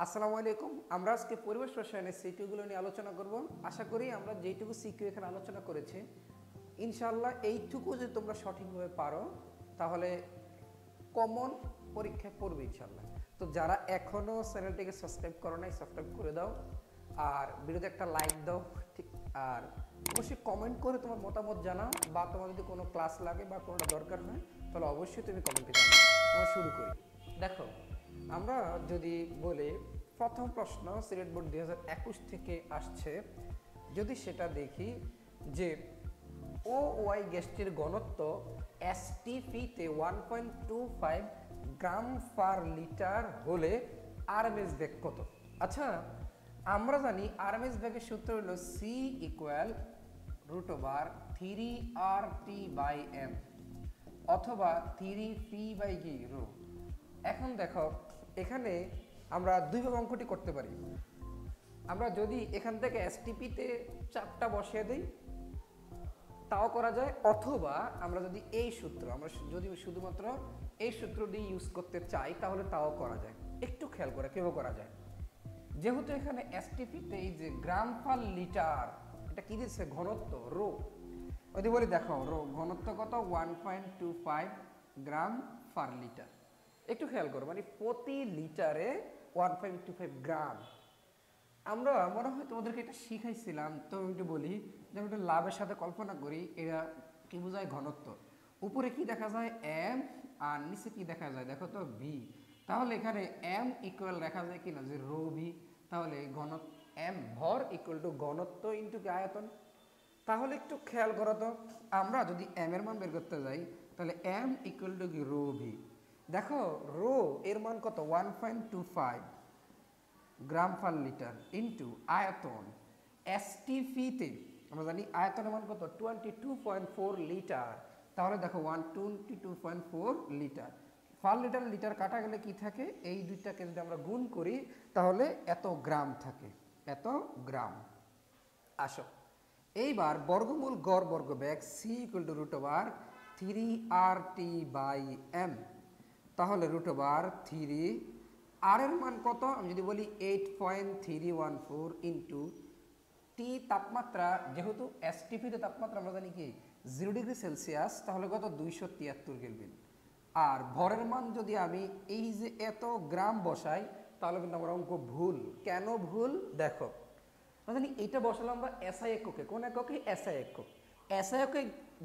আসসালামু আলাইকুম। আমরা আজকে পরিবেশ রসায়নের সিকিউগুলো নিয়ে আলোচনা করব। আশা করি আমরা যেটুকু সিকিউ এখানে আলোচনা করেছি ইনশাআল্লাহ এইটুকু যদি তোমরা সঠিকভাবে পারো তাহলে কমন পরীক্ষায় পড়বে ইনশাআল্লাহ। তো যারা এখনো চ্যানেলটিকে সাবস্ক্রাইব করো নাই সাবস্ক্রাইব করে দাও, আর ভিডিওতে একটা লাইক দাও, ঠিক। আর অবশ্যই কমেন্ট করে তোমার মতামত জানাও, বা তোমার যদি কোনো ক্লাস লাগে বা কোনোটা দরকার হয় তাহলে অবশ্যই তুমি কমেন্টে জানাও। আমরা শুরু করি। দেখো, আমরা যদি বলি প্রথম প্রশ্ন সিলেট বোর্ড 2021 থেকে আসছে, যদি সেটা দেখি যে ও ওয়াই গ্যাসটির ঘনত্ব এসটিপিতে 1.25 গ্রাম পার লিটার হলে আরএমএস বেগ কত? আচ্ছা, আমরা জানি আরএমএস বেগের সূত্র হলো সি ইকুয়াল √3RT/m অথবা 3P/G রো। এখন দেখো, এখানে আমরা দুইভাবে অঙ্কটি করতে পারি। আমরা যদি এখান থেকে এসটিপিতে চাপটা বসিয়ে দিই তাও করা যায়, অথবা আমরা যদি এই সূত্র আমরা যদি শুধুমাত্র এই সূত্রটি ইউজ করতে চাই তাহলে তাও করা যায়। একটু খেয়াল করে কিভাবে করা যায়। যেহেতু এখানে এসটিপিতে এই যে গ্রাম পার লিটার, এটা কি দিচ্ছে? ঘনত্ব রো। যদি বলি দেখো রো ঘনত্ব কত? 1.25 গ্রাম পার লিটার। একটু খেয়াল করো, মানে প্রতি লিটারে 1.25 গ্রাম। আমরা মনে হয় তোমাদেরকে এটা শিখাইছিলাম, তো আমি একটু বলি যে আমি একটু লাভের সাথে কল্পনা করি। এরা কি বোঝায়? ঘনত্ব। উপরে কি দেখা যায়? এম, আর নিচে কি দেখা যায়? দেখো তো ভি। তাহলে এখানে এম ইকুয়াল দেখা যায় কিনা যে রো ভি। তাহলে ঘনত্ব এম ভর ইকুয়াল টু ঘনত্ব ইন্টু কি আয়তন। তাহলে একটু খেয়াল করো তো, আমরা যদি এম এর মান বের করতে যাই তাহলে এম ইকুয়াল টু কি রো ভি। দেখো রো এর মান কত? 1.25 গ্রাম পার লিটার ইন্টু আয়তন এসটিপিতে আমরা জানি আয়তনের মান কত? 22.4 লিটার। তাহলে দেখো 122.4 লিটার পার লিটার। লিটার কাটা গেলে কি থাকে? এই দুইটাকে যদি আমরা গুণ করি তাহলে এত গ্রাম থাকে, এত গ্রাম। আসো এইবার বর্গমূল গড় বর্গ bag C equal two √3RT/m। তাহলে √3 আর এর মান কত? আমি যদি বলি 8.314 ইন্টু টি তাপমাত্রা, যেহেতু এসটিপিতে তাপমাত্রা আমরা জানি কি 0 ডিগ্রি সেলসিয়াস, তাহলে কত? 273 কেলভিন। আর ভরের মান যদি আমি এই যে এত গ্রাম বসাই তাহলে কিন্তু আমার অঙ্ক ভুল। কেন ভুল? দেখো, জানি এইটা বসালাম আমরা এসআই এককে। কোন এককে? এসআই একক। এসআই একে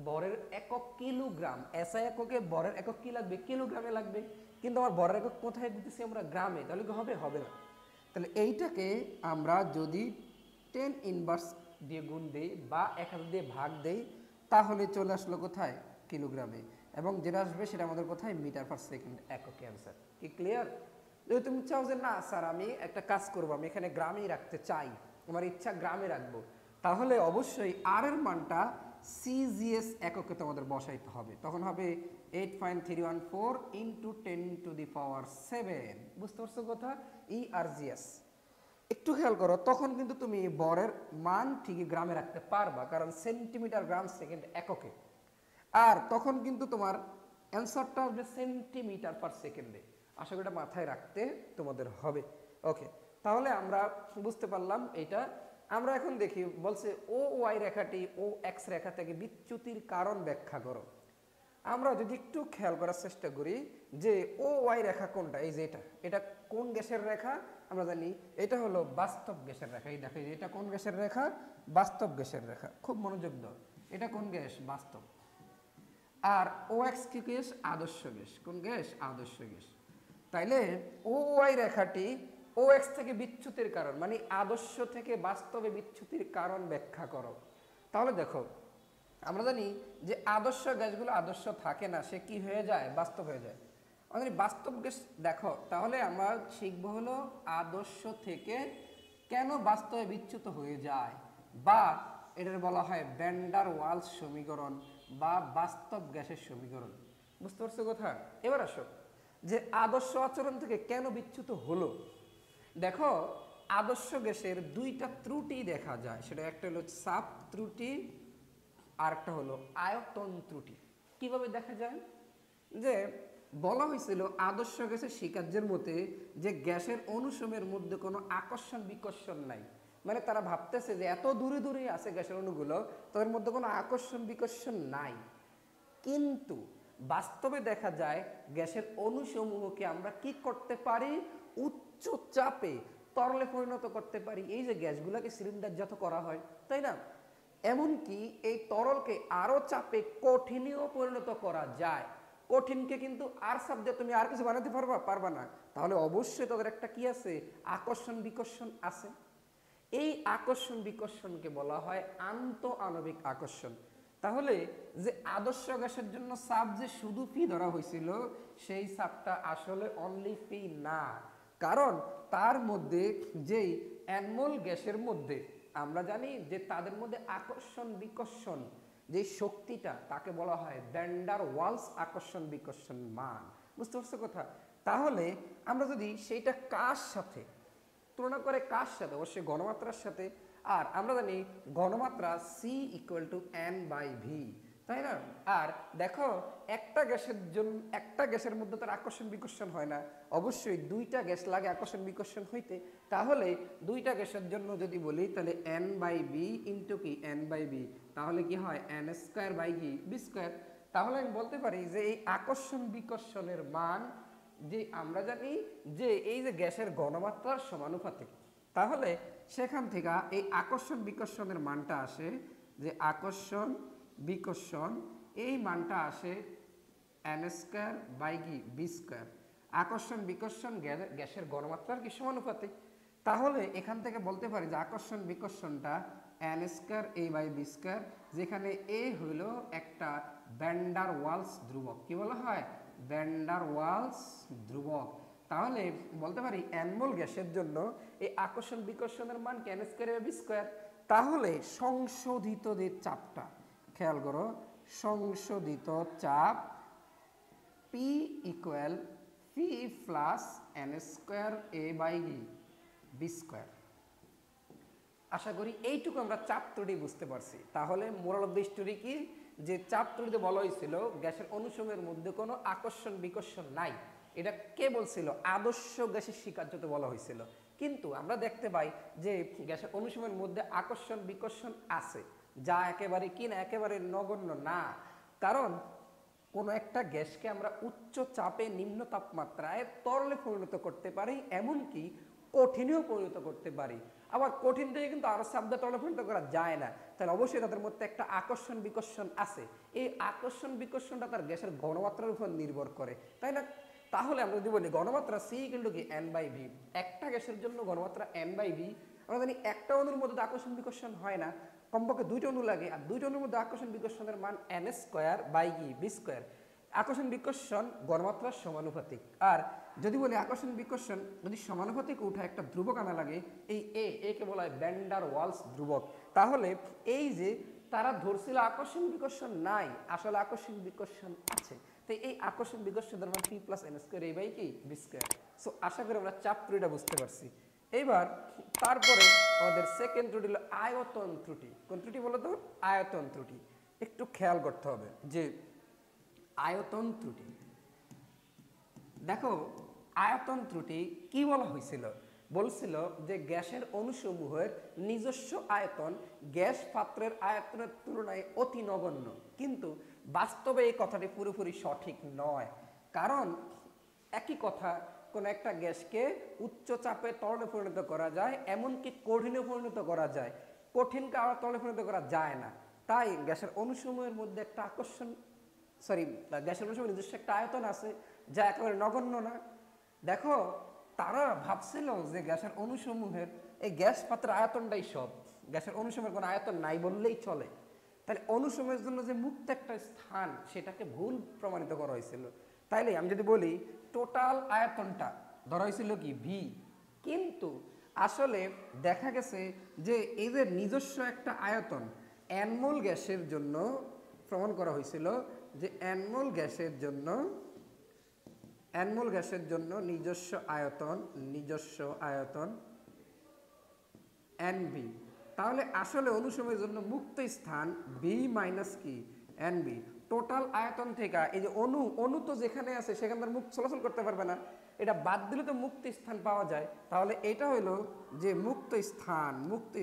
বরের একক কিলোগ্রাম। এসআই এককে বরের একক কি লাগবে? কিলোগ্রামে লাগবে। কিন্তু আমার বরের একক কোথায় দিতেছি? আমরা গ্রামে। তাহলে কি হবে? হবে না। তাহলে এইটাকে আমরা যদি 10 ইনভার্স দিয়ে গুণ দেই বা 1000 দিয়ে ভাগ দেই তাহলে চলে আসলো কোথায়? কিলোগ্রামে। এবং যেটা আসবে সেটা আমাদের কোথায়? মিটার পার সেকেন্ড এককে অ্যান্সার। কি ক্লিয়ার? যদি তুমি চাও যে না স্যার আমি একটা কাজ করবো, আমি এখানে গ্রামেই রাখতে চাই, আমার ইচ্ছা গ্রামে রাখবো, তাহলে অবশ্যই আর এর মানটা সিজিএস এককে তোমাদের বসাইতে হবে। তখন হবে 8.314 ইন্টু 10⁻⁷। বুঝতে পারছো কথা? ইআরজিএস। একটু খেয়াল করো, তখন কিন্তু তুমি বরের মান ঠিকই গ্রামে রাখতে পারবা, কারণ সেন্টিমিটার গ্রাম সেকেন্ড এককে। আর তখন কিন্তু তোমার অ্যান্সারটা আসবে সেন্টিমিটার পার সেকেন্ডে। আশা করি এটা মাথায় রাখতে তোমাদের হবে। ওকে, তাহলে আমরা বুঝতে পারলাম এটা। আমরা এখন দেখি, বলছে ও ওয়াই রেখাটি ও এক্স রেখা থেকে বিচ্যুতির কারণ ব্যাখ্যা করো। আমরা যদি একটু খেয়াল করার চেষ্টা করি যে ও ওয়াই রেখা কোনটা, এই যে এটা কোন গ্যাসের রেখা? আমরা জানি এটা হলো বাস্তব গ্যাসের রেখা। এই দেখো এটা কোন গ্যাসের রেখা? বাস্তব গ্যাসের রেখা। খুব মনোযোগ দাও, এটা কোন গ্যাস? বাস্তব। আর ও এক্স কি গ্যাস? আদর্শ গ্যাস। কোন গ্যাস? আদর্শ গ্যাস। তাইলে ও ওয়াই রেখাটি ও এক্স থেকে বিচ্যুতির কারণ, মানে আদর্শ থেকে বাস্তবে বিচ্যুতির কারণ ব্যাখ্যা করো। তাহলে দেখো, আমরা জানি যে আদর্শ গ্যাসগুলো আদর্শ থাকে না, সে কি হয়ে যায়? বাস্তব হয়ে যায়। আমাদের বাস্তব গ্যাস দেখো, তাহলে আমরা শিখবো হলো আদর্শ থেকে কেন বাস্তবে বিচ্যুত হয়ে যায়, বা এটার বলা হয় ভ্যান ডার ওয়ালস সমীকরণ বা বাস্তব গ্যাসের সমীকরণ। বুঝতে পারছো কথা? এবার আসো যে আদর্শ আচরণ থেকে কেন বিচ্যুত হলো। দেখো, আদর্শ গ্যাসের দুইটা ত্রুটি দেখা যায়, সেটা একটা হলো চাপ ত্রুটি আর একটা হলো আয়তন ত্রুটি। কিভাবে দেখা যায়? যে বলা হয়েছিল আদর্শ গ্যাসের স্বীকার্যের মতে যে গ্যাসের অনুসমূহের মধ্যে কোনো আকর্ষণ বিকর্ষণ নাই, মানে তারা ভাবতেছে যে এত দূরে দূরে আছে গ্যাসের অণুগুলো, তাদের মধ্যে কোনো আকর্ষণ বিকর্ষণ নাই। কিন্তু বাস্তবে দেখা যায় গ্যাসের অণুসমূহকে আমরা কি করতে পারি, উচ্চ চাপে তরলে পরিণত করতে পারি। এই যে গ্যাসগুলোকে সিলিন্ডারজাত করা হয়, তাই না, এমনকি এই তরলকে আরো চাপে কঠিনেও পরিণত করা যায়। কঠিনকে কিন্তু আর চাপ দিয়ে তুমি আর কিছু বানাতে পারবা না, তাহলে অবশ্যই তাদের একটা কি আছে, আকর্ষণ বিকর্ষণ আছে। এই আকর্ষণ বিকর্ষণকে বলা হয় আন্ত আণবিক আকর্ষণ। তাহলে যে আদর্শ গ্যাসের জন্য চাপ যে শুধু পি ধরা হয়েছিল, সেই চাপটা আসলে অনলি পি না, কারণ তার মধ্যে যেই অ্যানমোল গ্যাসের মধ্যে আমরা জানি যে তাদের মধ্যে আকর্ষণ বিকর্ষণ যে শক্তিটা, তাকে বলা হয় ভ্যান্ডার ওয়ালস আকর্ষণ বিকর্ষণ মান। বুঝতে পারছো কথা? তাহলে আমরা যদি সেইটা কার সাথে তুলনা করে, কার সাথে, অবশ্যই ঘনমাত্রার সাথে। আর আমরা জানি ঘনমাত্রা C equal to n by V, তাই না? আর দেখো একটা গ্যাসের মধ্যে তার আকর্ষণ বিকর্ষণ হয় না, অবশ্যই দুইটা গ্যাস লাগে আকর্ষণ বিকর্ষণ হইতে। তাহলে দুইটা গ্যাসের জন্য যদি বলি, তাহলে এন বাই বি ইন্টু কি এন বাই বি, তাহলে কি হয় এন স্কোয়ার বাই কি বি স্কোয়ার। তাহলে আমি বলতে পারি যে এই আকর্ষণ বিকর্ষণের মান যে আমরা জানি যে এই যে গ্যাসের ঘনমাত্রার সমানুপাতিক, তাহলে সেখান থেকে এই আকর্ষণ বিকর্ষণের মানটা আসে যে আকর্ষণ বিকর্ষণ, এই মানটা আসে এন স্কোয়ার বাই কি বি স্কোয়ার। আকর্ষণ বিকর্ষণ গ্যাসের ঘনমাত্রার কি সমানুপাতিক। তাহলে এখান থেকে বলতে পারি যে আকর্ষণ বিকর্ষণটা n square a by b square, যেখানে এ হইল একটা ভ্যান্ডার ওয়ালস ধ্রুবক। কি বলা হয়? ভ্যান্ডার ওয়ালস ধ্রুবক। তাহলে বলতে পারি অ্যানমোল গ্যাসের জন্য এই আকর্ষণ বিকর্ষণের মান কি n square a b square. তাহলে সংশোধিত যে চাপটা, খেয়াল করো, সংশোধিত চাপ P equal P plus n square a by b square. আশা করি এইটুকু আমরা চাপ ত্রুটি বুঝতে পারছি। তাহলে মোরাল অফ দ্য স্টোরি কি, যে চাপ ত্রুটিতে বলা হয়েছিল গ্যাসের অনুসমূহের মধ্যে কোনো আকর্ষণ বিকর্ষণ নাই, এটা কে বলছিল? আদর্শ গ্যাসের স্বীকার্যতে বলা হয়েছিল। কিন্তু আমরা দেখতে পাই যে গ্যাসের অনুসমূহের মধ্যে আকর্ষণ বিকর্ষণ আছে, যা একেবারে কি না, একেবারে নগণ্য না। কারণ কোনো একটা গ্যাসকে আমরা উচ্চ চাপে নিম্ন তাপমাত্রায় তরলে পরিণত করতে পারি, এমনকি কঠিনেও পরিণত করতে পারি। আবার কঠিন থেকে কিন্তু আরো চাপ দিয়ে তরলে পরিণত করা যায় না। তাহলে অবশ্যই তাদের মধ্যে একটা আকর্ষণ বিকর্ষণ আছে। এই আকর্ষণ বিকর্ষণটা তার গ্যাসের ঘনমাত্রার উপর নির্ভর করে, তাই না? তাহলে আমরা যদি বলি ঘনমাত্রা সি কিন্তু কি এন বাই ভি, একটা গ্যাসের জন্য ঘনমাত্রা এন বাই ভি। আমরা জানি একটা অণুর মধ্যে আকর্ষণ বিকর্ষণ হয় না, কমপক্ষে দুইটা অণু লাগে, আর দুইটা অণুর মধ্যে আকর্ষণ বিকর্ষণের মান এন স্কোয়ার বাই কি বি স্কোয়ার। আকর্ষণ বিকর্ষণ ঘনমাত্রার সমানুপাতিক। আর যদি বলি আকর্ষণ বিকর্ষণ যদি সমানুপাতিক উঠা একটা ধ্রুবক আনা লাগে, এই একে বলা হয় ভ্যান্ডার ওয়ালস ধ্রুবক। তাহলে এই যে তারা ধরছিল আকর্ষণ বিকর্ষণ নাই, আসলে আকর্ষণ বিকর্ষণ আছে। তো এই আকর্ষণ বিকর্ষণের মান পি প্লাস এন স্কোয়ার এই বাই কি বি স্কোয়ার। সো আশা করি আমরা চাপ ত্রুটিটা বুঝতে পারছি। এইবার তারপরে আমাদের সেকেন্ড ত্রুটি হলো আয়তন ত্রুটি। কোন ত্রুটি বলো তো? আয়তন ত্রুটি। একটু খেয়াল করতে হবে যে আয়তন ত্রুটি, দেখো আয়তন ত্রুটি কি বলা হয়েছিল? বলছিল যে গ্যাসের অণুসমূহের নিজস্ব আয়তন গ্যাস পাত্রের আয়তনের তুলনায় অতি নগণ্য। কিন্তু বাস্তবে এই কথাটি পুরোপুরি সঠিক নয়, কারণ একই কথা, কোন একটা গ্যাসকে উচ্চ চাপে তরলে পরিণত করা যায়, এমনকি কঠিনে পরিণত করা যায়, কঠিনকে আবার তরলে পরিণত করা যায় না। তাই গ্যাসের অণুসমূহের মধ্যে একটা আকর্ষণ গ্যাসের অণুসমূহের নিজস্ব একটা আয়তন আছে, যা একেবারে নগণ্য না। দেখো তারা ভাবছিল যে গ্যাসের অণুসমূহের এই গ্যাস পাত্রের আয়তনটাই সব, গ্যাসের অণুসমূহের কোনো আয়তন নাই বললেই চলে। তাহলে অণুসমূহের জন্য যে মুক্ত একটা স্থান, সেটাকে ভুল প্রমাণিত করা হয়েছিল। তাইলে আমি যদি বলি টোটাল আয়তনটা ধরা হয়েছিল কি ভি, কিন্তু আসলে দেখা গেছে যে এদের নিজস্ব একটা আয়তন অ্যানমোল গ্যাসের জন্য প্রমাণ করা হয়েছিল যে অ্যানমোল গ্যাসের জন্য নিজস্ব আয়তন এনবি। তাহলে আসলে অণুসমূহের জন্য মুক্ত স্থান বি মাইনাস কি এনবি। টোটাল আয়তন থেকে এই যে অণু তো যেখানে আছে সেখানে তার মুখ চলাচল করতে পারবে না, এটা বাদ দিলে তো মুক্ত স্থান পাওয়া যায়। তাহলে এটা হলো যে মুক্ত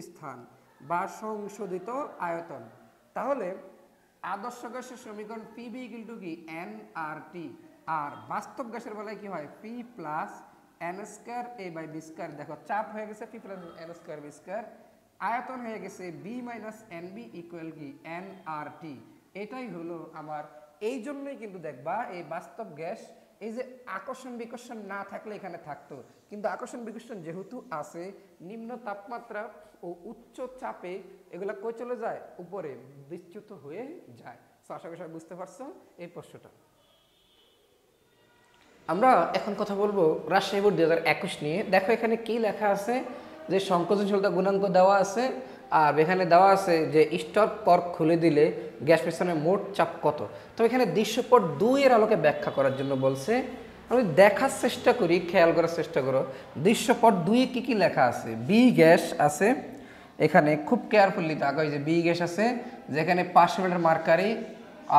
স্থান বা সংশোধিত আয়তন। তাহলে আদর্শ গ্যাসের সমীকরণ পিবি ইকুয়াল টু কি এন আর টি, আর বাস্তব গ্যাসের বেলায় কি হয় P plus n square a by V square. দেখো চাপ হয়ে গেছে P plus n square V square, আয়তন হয়ে গেছে V minus n b equal কি এন আর টি। এটাই হলো আমার, এই জন্যই কিন্তু দেখবা এই বাস্তব গ্যাস এই যে আকর্ষণ বিকর্ষণ না থাকলে এখানে থাকতো, কিন্তু আকর্ষণ বিকর্ষণ যেহেতু আছে, নিম্ন তাপমাত্রা ও উচ্চ চাপে এগুলা কই চলে যায়, উপরে বিচ্যুত হয়ে যায়। তো আশা করি সবাই বুঝতে পারছো এই প্রশ্নটা। আমরা এখন কথা বলবো রাজশাহী বোর্ড 2021 নিয়ে। দেখো এখানে কি লেখা আছে, যে সংকোচনশীলতা গুণাঙ্ক দেওয়া আছে, আর এখানে দেওয়া আছে যে স্টপ কর্ক খুলে দিলে গ্যাস মিশ্রণের মোট চাপ কত। তো এখানে দৃশ্যপট 2 এর আলোকে ব্যাখ্যা করার জন্য বলছে। আমি দেখার চেষ্টা করি, খেয়াল করার চেষ্টা করো দৃশ্যপট 2 এ কি কি লেখা আছে। বি গ্যাস আছে এখানে, খুব কেয়ারফুলি তাকাও, যে বি গ্যাস আছে যেখানে 500 মিটার মার্কারি,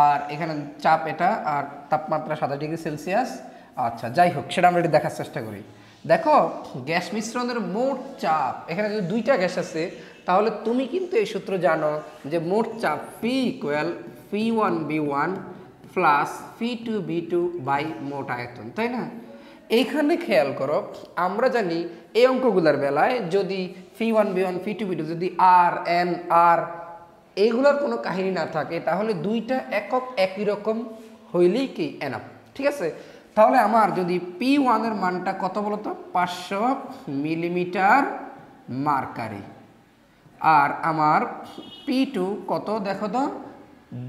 আর এখানে চাপ এটা, আর তাপমাত্রা 27 ডিগ্রি সেলসিয়াস। আচ্ছা যাই হোক, সেটা আমরা একটু দেখার চেষ্টা করি। দেখো গ্যাস মিশ্রণের মোট চাপ, এখানে যদি 2টা গ্যাস আছে তাহলে তুমি কিন্তু এই সূত্র জানো যে মোট চাপ P equal P1V1 plus P2V2 by মোট আয়তন, তাই না? এইখানে খেয়াল করো, আমরা জানি এই অঙ্কগুলোর বেলায় যদি P1V1 P2V2 যদি আর এন আর এইগুলোর কোনো কাহিনী না থাকে, তাহলে 2টা একক একই রকম হইলেই কি এনাফ, ঠিক আছে? তাহলে আমার যদি P1 এর মানটা কত বলতো, 500 মিলিমিটার মার্কারি, আর আমার P2 কত দেখো তো,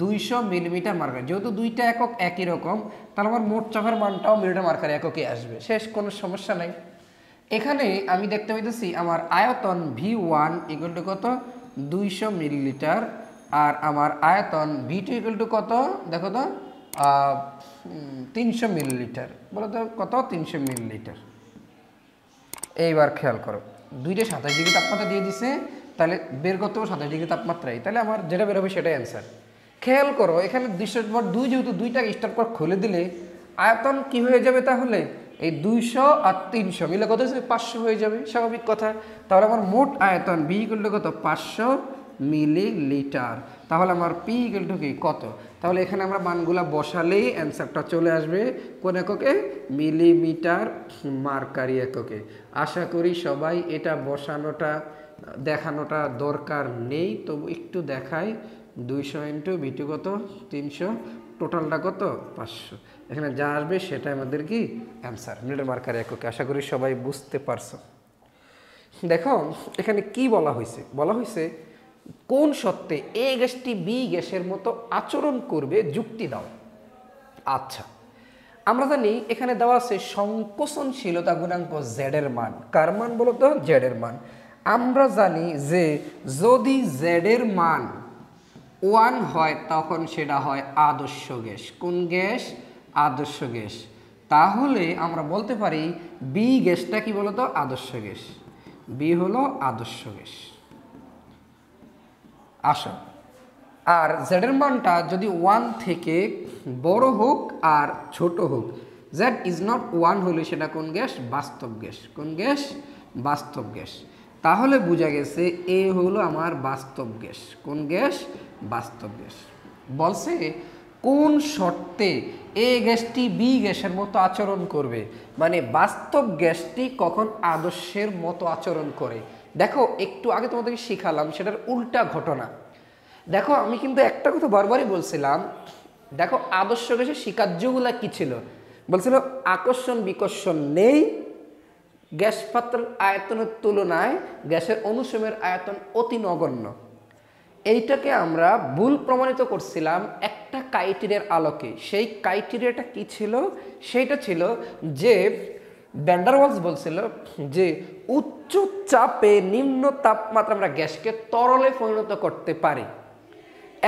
200 মিলিমিটার মার্কারি। যেহেতু 2টা একক একই রকম, তাহলে আমার মোট চাপের মানটাও মিলিমিটার মার্কারি এককে আসবে, শেষ, কোনো সমস্যা নাই। এখানে আমি দেখতে পাইতেছি আমার আয়তন V1 ইকুয়াল টু কত, 200 মিলিলিটার, আর আমার আয়তন V2 ইকুয়াল টু কত দেখো তো, 300 মিলিলিটার। বলো তো কত, 300 মিলিলিটার। এইবার খেয়াল করো, 2টা 27 ডিগ্রি তাপমাত্রা দিয়ে দিছে, তাহলে বের করতে হবে 27 ডিগ্রি তাপমাত্রায়, তাহলে আমার যেটা বের হবে সেটাই অ্যান্সার। খেয়াল করো এখানে দৃশ্যপট 2, যেহেতু 2টা স্টার পর খুলে দিলে আয়তন কি হয়ে যাবে, তাহলে এই 200 আর 300 মিলে কত হয়েছে, 500 হয়ে যাবে, স্বাভাবিক কথা। তাহলে আমার মোট আয়তন বি ইকুয়াল টু কত, 500 মিলিলিটার। তাহলে আমার পি ইকুয়াল টু কি কত, তাহলে এখানে আমরা মানগুলা বসালেই অ্যান্সারটা চলে আসবে কোন এককে, মিলিমিটার মার্কারি এককে। আশা করি সবাই এটা বসানোটা দেখানোটা দরকার নেই, তবু একটু দেখাই। 200 ইন্টু V2 কত, 300, টোটালটা কত, 500। এখানে যা আসবে সেটা আমাদের কি অ্যান্সার, মিলিমিটার মার্কারি এককে। আশা করি সবাই বুঝতে পারছো। দেখো এখানে কি বলা হয়েছে, কোন সত্ত্বে এ গ্যাসটি বি গ্যাসের মতো আচরণ করবে, যুক্তি দাও। আচ্ছা, আমরা জানি এখানে দেওয়া আছে সংকোচনশীলতা গুণাঙ্ক জেড এর মান। কার মান বলো তো, জেড এর মান। আমরা জানি যে যদি জেড এর মান 1 হয় তখন সেটা হয় আদর্শ গ্যাস। কোন গ্যাস, আদর্শ গ্যাস। তাহলে আমরা বলতে পারি বি গ্যাসটা কি বলতো, আদর্শ গ্যাস। বি হলো আদর্শ গ্যাস। আসো, আর জেড এর মানটা যদি 1 থেকে বড় হোক আর ছোট হোক, জেড ইজ নট 1 হলে সেটা কোন গ্যাস, বাস্তব গ্যাস। কোন গ্যাস, বাস্তব গ্যাস। তাহলে বোঝা গেছে এ হলো আমার বাস্তব গ্যাস। কোন গ্যাস, বাস্তব গ্যাস। বলছে কোন শর্তে এ গ্যাসটি বি গ্যাসের মতো আচরণ করবে, মানে বাস্তব গ্যাসটি কখন আদর্শের মতো আচরণ করে। দেখো একটু আগে তোমাদেরকে শিখালাম সেটার উল্টা ঘটনা। দেখো আমি কিন্তু একটা কথা বারবারই বলছিলাম, দেখো আদর্শ গ্যাসের স্বীকার্যগুলা কি ছিল, বলছিল আকর্ষণ বিকর্ষণ নেই, গ্যাস পাত্রের আয়তনের তুলনায় গ্যাসের অনুসময়ের আয়তন অতি নগণ্য। এইটাকে আমরা ভুল প্রমাণিত করছিলাম একটা ক্রাইটেরিয়ার আলোকে। সেই ক্রাইটেরিয়াটা কি ছিল, সেইটা ছিল যে ভ্যান ডার ওয়ালস বলছিল যে উচ্চ চাপে নিম্ন তাপমাত্রা আমরা গ্যাসকে তরলে পরিণত করতে পারি।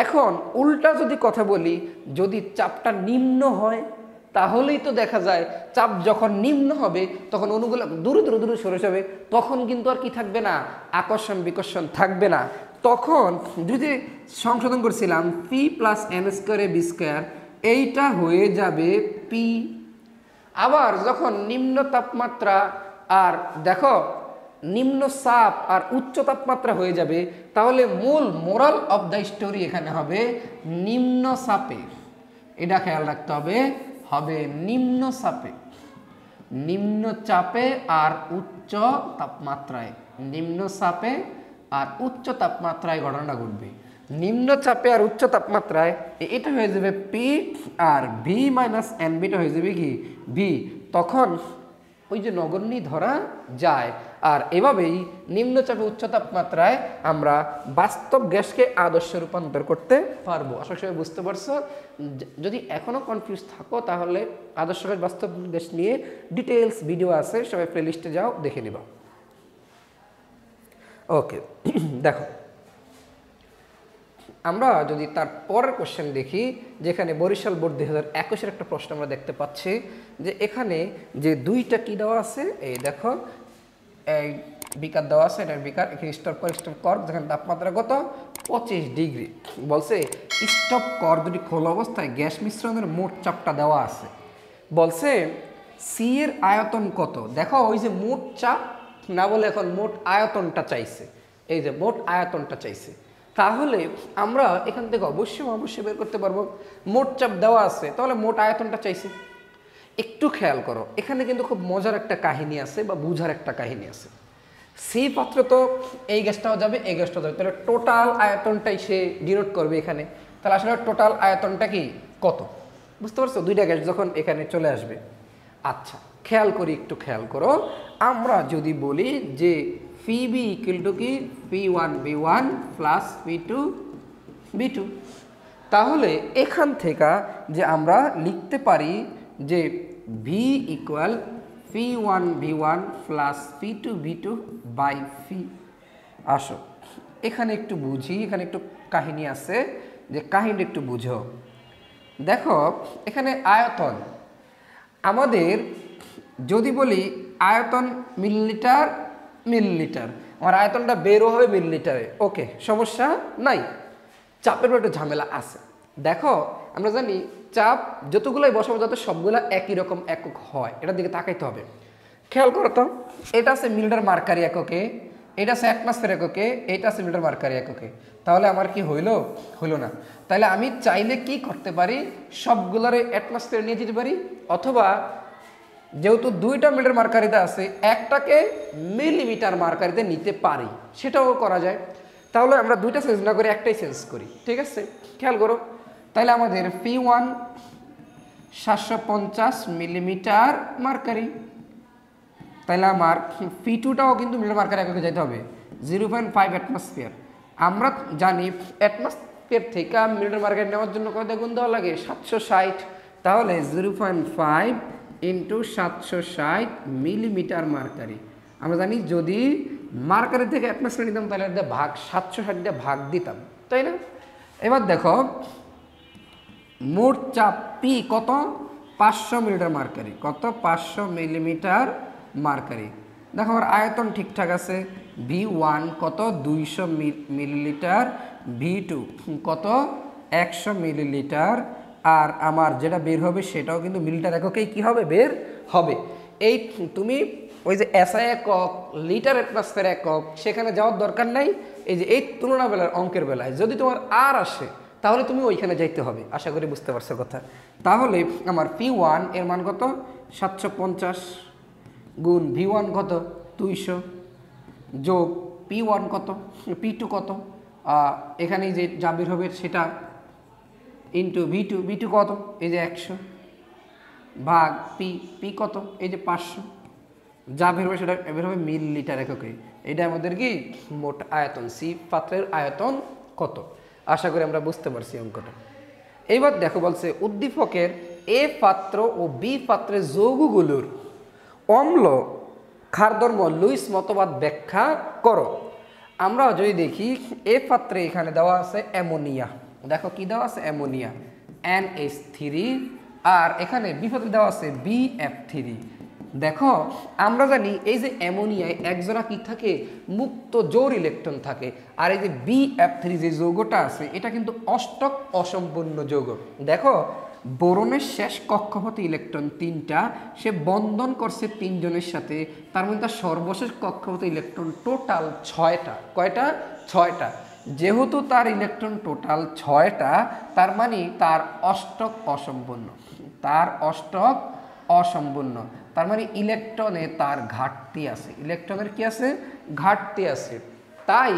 এখন উল্টা যদি কথা বলি, যদি চাপটা নিম্ন হয় তাহলেই তো দেখা যায় চাপ যখন নিম্ন হবে তখন অণুগুলো দূরে দূরে দূরে সরে যাবে, তখন কিন্তু আর কি থাকবে না, আকর্ষণ বিকর্ষণ থাকবে না। তখন যদি সংশোধন করছিলাম পি প্লাস এন স্কোয়ারে বি স্কোয়ার, এইটা হয়ে যাবে পি। আবার যখন নিম্ন তাপমাত্রা আর দেখো নিম্ন চাপ আর উচ্চ তাপমাত্রা হয়ে যাবে, তাহলে মূল মোরাল অফ দ্য স্টোরি এখানে হবে নিম্ন চাপে। এটা খেয়াল রাখতে হবে, হবে নিম্ন চাপে, নিম্ন চাপে আর উচ্চ তাপমাত্রায়, নিম্ন চাপে আর উচ্চ তাপমাত্রায় ঘটনাটা ঘটবে। নিম্ন চাপে আর উচ্চ তাপমাত্রায় এটা হয়ে যাবে পি, আর ভি মাইনাস এন বিটা হয়ে যাবে কি ভি। তখন ওই যে নগণ্যই ধরা যায়। আর এভাবেই নিম্নচাপে উচ্চ তাপমাত্রায় আমরা বাস্তব গ্যাসকে আদর্শে রূপান্তর করতে পারবো। আশা করি বুঝতে পারছো। যদি এখনও কনফিউজ থাকো তাহলে আদর্শ গ্যাস বাস্তব গ্যাস নিয়ে ডিটেলস ভিডিও আছে, সবাই প্লেলিস্টে যাও দেখে নিবা। ওকে, দেখো আমরা যদি তার পরের কোশ্চেন দেখি, যেখানে বরিশাল বোর্ড 2021-এর একটা প্রশ্ন আমরা দেখতে পাচ্ছি, যে এখানে যে দুইটা কি দেওয়া আছে, এই দেখো এই বিকার দেওয়া আছে, এটার বিকার, এখানে স্টপ কর্ক, যেখানে তাপমাত্রা কত 25 ডিগ্রি। বলছে স্টপ কর্ক দুটি খোলা অবস্থায় গ্যাস মিশ্রণের মোট চাপটা দেওয়া আছে। বলছে সি এর আয়তন কত। দেখো ওই যে মোট চাপ না বলে এখন মোট আয়তনটা চাইছে, এই যে মোট আয়তনটা চাইছে। তাহলে আমরা এখান থেকে অবশ্যই বের করতে পারবো। মোট চাপ দেওয়া আছে, তাহলে মোট আয়তনটা চাইছে। একটু খেয়াল করো, এখানে কিন্তু খুব মজার একটা কাহিনী আছে বা বুঝার একটা কাহিনী আছে। সি পাত্রে তো এই গ্যাসটাও যাবে, এই গ্যাসটাও যাবে, তাহলে টোটাল আয়তনটাই সে ডিনোট করবে এখানে। তাহলে আসলে টোটাল আয়তনটা কি কত, বুঝতে পারছো? দুইটা গ্যাস যখন এখানে চলে আসবে। আচ্ছা খেয়াল করি, একটু খেয়াল করো। আমরা যদি বলি যে পি বি ইকুয়াল টু কি P1 B1 plus P2 B2, তাহলে এখান থেকে যে আমরা লিখতে পারি যে V equal P1 B1 plus P2 B2 by P. আসো এখানে একটু বুঝি, এখানে একটু কাহিনী আছে, যে কাহিনীটা একটু বুঝো। দেখো এখানে আয়তন, আমাদের যদি বলি আয়তন মিলিলিটার, মিলিলিটার, আমার আয়তনটা বেরো হবে মিলিলিটারে, ওকে সমস্যা নাই। চাপের উপর একটু ঝামেলা আছে। দেখো আমরা জানি চাপ যতগুলাই বসাবো যাতে সবগুলা একই রকম একক হয়, এটার দিকে তাকাইতে হবে। খেয়াল করো তো, এটা আছে মিলিটার মার্কারি এককে, এটা আছে অ্যাটমসফিয়ার এককে, এটা আছে মিলিটার মার্কারি এককে। তাহলে আমার কি হইলো? হইলো না। তাহলে আমি চাইলে কি করতে পারি, সবগুলারে অ্যাটমসফিয়ার নিয়ে যেতে পারি, অথবা যেহেতু দুইটা মিলিটার মার্কারিতে আছে একটাকে মিলিমিটার মার্কারিতে নিতে পারি, সেটাও করা যায়। তাহলে আমরা দুইটা চেঞ্জ না করে একটাই চেঞ্জ করি, ঠিক আছে? খেয়াল করো, তাহলে আমাদের P1 750 মিলিমিটার মার্কারি, তাহলে আমার P2টাও কিন্তু মিলিমিটার মার্কারি এককে যেতে হবে 0.5 অ্যাটমসফিয়ার। আমরা জানি অ্যাটমসফিয়ার থেকে মিলিমিটার মার্কারি নেওয়ার জন্য কত গুণ দেওয়া লাগে? 760। তাহলে 0.5 ইন্টু 760 মিলিমিটার মার্কারি। আমরা জানি যদি মার্কারি থেকে অ্যাটমসফিয়ার নিতাম তাহলে এটা ভাগ 760 দিয়ে ভাগ দিতাম, তাই না? এবার দেখো মোট চাপ পি কত? 500 মিলিমিটার মার্কারি। কত? 500 মিলিমিটার মার্কারি। দেখো আমার আয়তন ঠিকঠাক আছে। V1 কত? 200 মিলিলিটার, V2 কত? 100 মিলিলিটার। আর আমার যেটা বের হবে সেটাও কিন্তু মিলিটার এককেই কি হবে? বের হবে। এই তুমি ওই যে এসআই একক, লিটার অ্যাটমসফিয়ার একক, সেখানে যাওয়ার দরকার নাই। এই যে এই তুলনা বেলার অঙ্কের বেলায় যদি তোমার আর আসে তাহলে তুমি ওইখানে যাইতে হবে। আশা করি বুঝতে পারছো কথা। তাহলে আমার P1 এর মান কত? 750 গুণ V1 কত? 200 যোগ P1 কত? P2 কত? এখানে যে যা বের হবে সেটা ইন্টু V2 কত? এই যে 100 ভাগ পি কত? এই যে 500, যা বের হবে সেটা বের হবে মিলিলিটার এককে। এটা আমাদের কি মোট আয়তন, সি পাত্রের আয়তন কত। আশা করি আমরা বুঝতে পারছি অঙ্কটা। এইবার দেখো বলছে উদ্দীপকের এ পাত্র ও বি পাত্রের যৌগগুলোর অম্ল ক্ষারধর্ম লুইস মতবাদ ব্যাখ্যা করো। আমরা যদি দেখি এ পাত্রে এখানে দেওয়া আছে অ্যামোনিয়া, দেখো কি দেওয়া আছে? অ্যামোনিয়া NH3, আর এখানে বি পাত্রে দেওয়া আছে BF3। দেখো আমরা জানি এই যে অ্যামোনিয়ায় একজোড়া কি থাকে, মুক্ত জোড় ইলেকট্রন থাকে, আর এই যে BF3 যে যৌগটা আছে এটা কিন্তু অষ্টক অসম্পূর্ণ যৌগ। দেখো বোরনের শেষ কক্ষপথে ইলেকট্রন 3টা, সে বন্ধন করছে 3 জনের সাথে, তার মধ্যে তার সর্বশেষ কক্ষপথে ইলেকট্রন টোটাল 6টা। কয়টা? 6টা। যেহেতু তার ইলেকট্রন টোটাল 6টা, তার মানে তার অষ্টক অসম্পূর্ণ, তার অষ্টক অসম্পূর্ণ, তার মানে ইলেকট্রনে তার ঘাটতি আছে, ইলেকট্রনের কি আছে? ঘাটতি আছে। তাই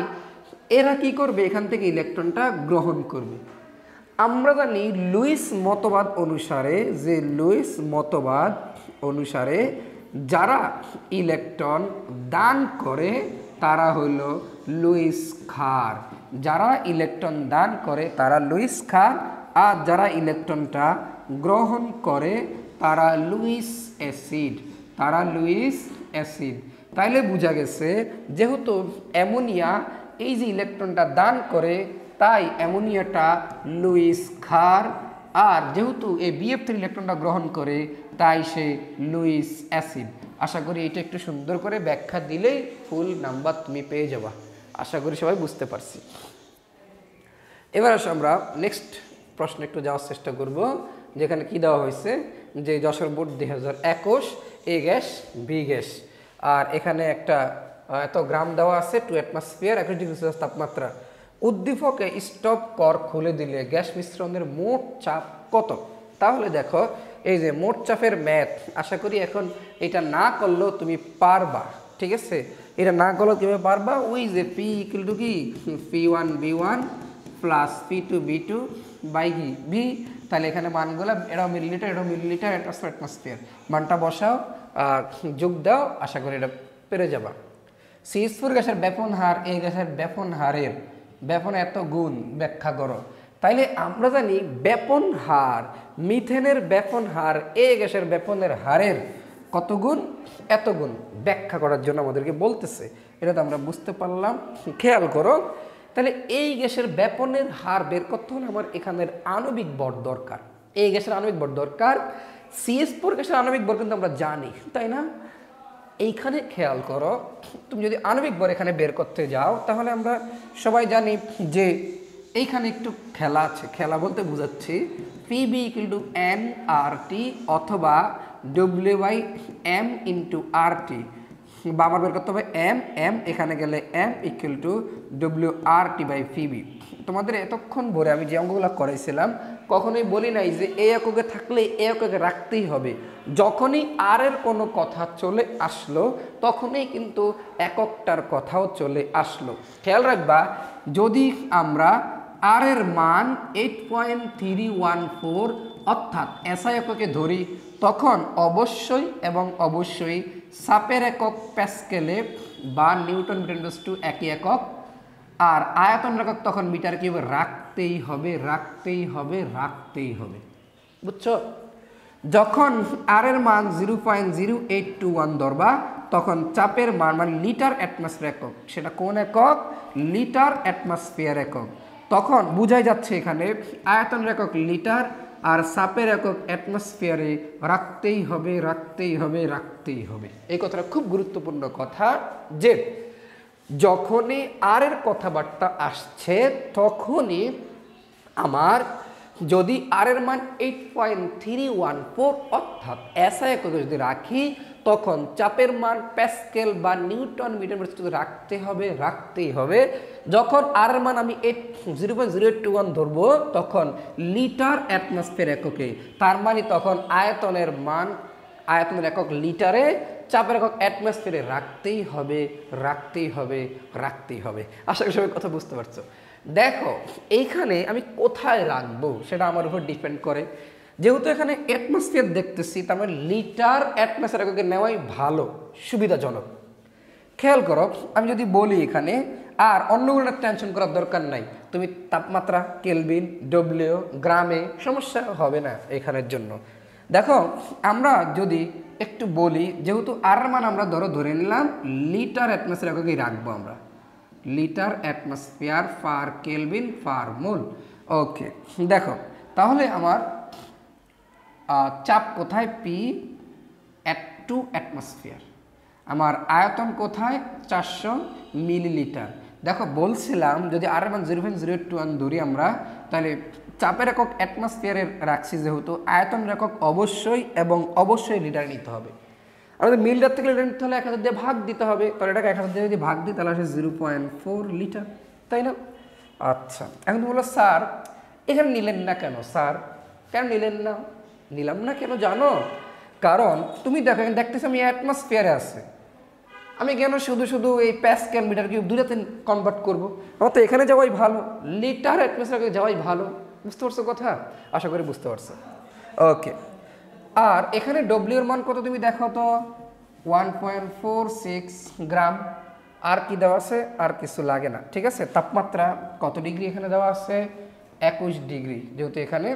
এরা কি করবে? এখান থেকে ইলেকট্রনটা গ্রহণ করবে। আমরা জানি লুইস মতবাদ অনুসারে, যে লুইস মতবাদ অনুসারে যারা ইলেকট্রন দান করে তারা হইল লুইস ক্ষার, যারা ইলেকট্রন দান করে তারা লুইস ক্ষার, আর যারা ইলেকট্রনটা গ্রহণ করে তারা লুইস অ্যাসিড, তারা লুইস অ্যাসিড। তাইলে বোঝা গেছে যেহেতু অ্যামোনিয়া এই যে ইলেকট্রনটা দান করে, তাই অ্যামোনিয়াটা লুইস ক্ষার, আর যেহেতু এই BF3 ইলেকট্রনটা গ্রহণ করে তাই সে লুইস অ্যাসিড। আশা করি এটা একটু সুন্দর করে ব্যাখ্যা দিলেই ফুল নাম্বার তুমি পেয়ে যাবা। আশা করি সবাই বুঝতে পারছি। এবার আসো আমরা নেক্সট প্রশ্ন একটু যাওয়ার চেষ্টা করব, যেখানে কি দেওয়া হয়েছে যে যশোর বোর্ড 2021 এ গ্যাস বি গ্যাস, আর এখানে একটা এত গ্রাম দেওয়া আছে, 2 অ্যাটমসফিয়ার 21 ডিগ্রি সেলসিয়াস তাপমাত্রা। উদ্দীপকে স্টপ কর খুলে দিলে গ্যাস মিশ্রণের মোট চাপ কত? তাহলে দেখো এই যে মোট চাপের ম্যাথ, আশা করি এখন এটা না করলেও তুমি পারবা, ঠিক আছে? এটা না করলেও কিভাবে পারবা? ওই যে P ইকুয়াল টু কি P1 B1 plus P2 B2 by কি V। তাহলে এখানে মানগুলো এটাও মিলিলিটার, এটাও মিলিলিটার, এটা অ্যাটমসফিয়ার, মানটা বসাও আর যোগ দাও, আশা করি এটা পেরে যাবা। CH4 গ্যাসের ব্যাপন হার এই গ্যাসের ব্যাপন হারের ব্যাপন এত গুণ ব্যাখ্যা করো। তাইলে আমরা জানি ব্যাপন হার, মিথেনের ব্যাপন হার এই গ্যাসের ব্যাপনের হারের কত গুণ? এত গুণ। ব্যাখ্যা করার জন্য আমাদেরকে বলতেছে, এটা তো আমরা বুঝতে পারলাম। খেয়াল করো, তাহলে এই গ্যাসের ব্যাপনের হার বের করতে হলে আমার এখানের আণবিক ভর দরকার, এই গ্যাসের আণবিক ভর দরকার। CH4 গ্যাসের আণবিক ভর কিন্তু আমরা জানি, তাই না? এইখানে খেয়াল করো, তুমি যদি আণবিক ভর এখানে বের করতে যাও তাহলে আমরা সবাই জানি যে এইখানে একটু খেলা আছে, খেলা বলতে বোঝাচ্ছি PB ইকুয়াল টু nRT অথবা W/m ইন্টু RT, বা আমার বের করতে হবে m এখানে গেলে m ইকুয়াল টু WRT/PB। তোমাদের এতক্ষণ ভরে আমি যে অঙ্কগুলো করাইছিলাম কখনোই বলি নাই যে এই এককে থাকলে এই এককে রাখতেই হবে। যখনই আর এর কোনো কথা চলে আসলো তখনই কিন্তু এককটার কথাও চলে আসলো। খেয়াল রাখবা, যদি আমরা আর এর মান 8.314 অর্থাৎ SI এককে ধরি, তখন অবশ্যই এবং অবশ্যই চাপের একক প্যাসকেলে বা নিউটন মিটার টু একই একক, আর আয়তন একক তখন মিটার কিউবে রাখতেই হবে, রাখতেই হবে, রাখতেই হবে। বুঝছো? যখন আর এর মান 0.0821 ধরবা তখন চাপের মান মানে লিটার অ্যাটমসফিয়ার একক, সেটা কোন একক? লিটার অ্যাটমসফিয়ার একক। তখন বোঝাই যাচ্ছে এখানে আয়তনের একক লিটার আর চাপের একক অ্যাটমসফিয়ারে রাখতেই হবে, রাখতেই হবে, রাখতেই হবে। এই কথাটা খুব গুরুত্বপূর্ণ কথা, যে যখনই আর এর কথাবার্তা আসছে তখনই আমার যদি আর এর মান 8.314 অর্থাৎ SI এককে যদি রাখি তখন চাপের মান প্যাসকেল বা নিউটন মিটার রাখতে হবে, রাখতেই হবে। যখন আর এর মান আমি 0.0821 ধরবো তখন লিটার অ্যাটমসফিয়ার এককে, তার মানে তখন আয়তনের মান, আয়তনের একক লিটারে, চাপের একক অ্যাটমসফিয়ারে রাখতেই হবে, রাখতেই হবে, রাখতেই হবে। আশা করি সবাই কথা বুঝতে পারছো। দেখো এইখানে আমি কোথায় রাখবো সেটা আমার উপর ডিপেন্ড করে। যেহেতু এখানে অ্যাটমসফিয়ার দেখতেছি তার মানে লিটার অ্যাটমসফিয়ার এককে নেওয়াই ভালো, সুবিধাজনক। খেয়াল করো, আমি যদি বলি এখানে আর অন্যগুলো টেনশন করার দরকার নাই, তুমি তাপমাত্রা কেলভিন, ডব্লিউ, গ্রামে সমস্যা হবে না এখানের জন্য। দেখো আমরা যদি একটু বলি, যেহেতু আর মান আমরা ধরে নিলাম লিটার অ্যাটমসফিয়ার এককেই রাখবো আমরা, litre atmosphere per kelvin per mole. Okay, দেখো তাহলে আমার চাপ কোথায়? P two atmosphere. আমার আয়তন কোথায়? 400 মিলিলিটার। দেখো বলছিলাম যদি আর এর মান 0.081 ধরি আমরা, তাহলে চাপের একক অ্যাটমসফিয়ারে রাখছি, যেহেতু আয়তন একক অবশ্যই এবং অবশ্যই লিটার নিতে হবে। আমাদের মিলিটার থেকে লিটার নিতে হলে 1000 দিয়ে ভাগ দিতে হবে, তাহলে এটাকে 1000 দিয়ে যদি ভাগ দিই তাহলে আসে 0.4 লিটার, তাই না? আচ্ছা, এখন তুমি বলো স্যার এখানে নিলেন না কেন? স্যার কেন নিলেন না? নিলাম না কেন জানো? কারণ তুমি দেখো এখানে দেখতেছি আমি অ্যাটমসফিয়ারে আছে, আমি কেন শুধু শুধু এই প্যাসকেল মিটার কিউব দুটাতে কনভার্ট করবো? আমার তো এখানে যাওয়াই ভালো, লিটার অ্যাটমসফিয়ারে যাওয়াই ভালো। বুঝতে পারছো কথা? আশা করি বুঝতে পারছো। ওকে, আর এখানে ডব্লিউ এর মান কত তুমি দেখো তো, 1.46 গ্রাম। আর কি দেওয়া আছে? আর কিছু লাগে না, ঠিক আছে। তাপমাত্রা কত ডিগ্রি এখানে দেওয়া আছে? 21 ডিগ্রি, যেহেতু এখানে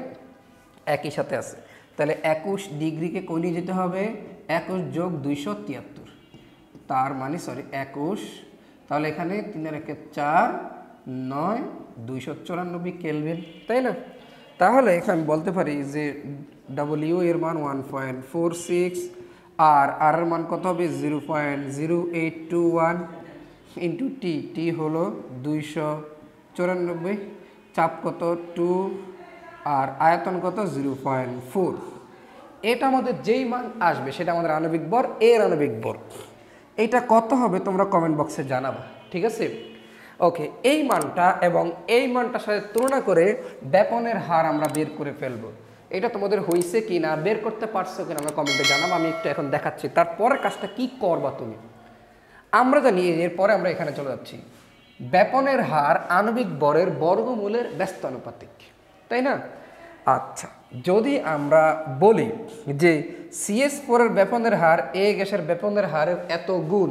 একই সাথে আছে, তাহলে 21 ডিগ্রিকে কই নিয়ে যেতে হবে? 21 যোগ 273, তার মানে 21, তাহলে এখানে 3 আর 1 4, 9, 294 কেলভিন, তাই না? তাহলে এখানে বলতে পারি যে ডব্লিউ এর মান 1.46 আর আর এর মান কত হবে? 0.0821 ইন্টু টি, টি হলো 294, চাপ কত? 2, আর আয়তন কত? 0.4। এটা আমাদের যেই মান আসবে সেটা আমাদের আণবিক ভর, এর আণবিক ভর। এইটা কত হবে তোমরা কমেন্ট বক্সে জানাবা, ঠিক আছে? ওকে, এই মানটা এবং এই মানটার সাথে তুলনা করে ব্যাপনের হার আমরা বের করে ফেলবো। এটা তোমাদের হয়েছে কি না, বের করতে পারছো কিনা আমরা কমেন্টে জানাবো। আমি একটু এখন দেখাচ্ছি তারপরের কাজটা কি করবা তুমি। আমরা জানি এরপরে আমরা এখানে চলে যাচ্ছি, ব্যাপনের হার আণবিক ভরের বর্গমূলের ব্যস্ত আনুপাতিক, তাই না? আচ্ছা, যদি আমরা বলি যে CH4 এর ব্যাপনের হার এ গ্যাসের ব্যাপনের হারের এত গুণ,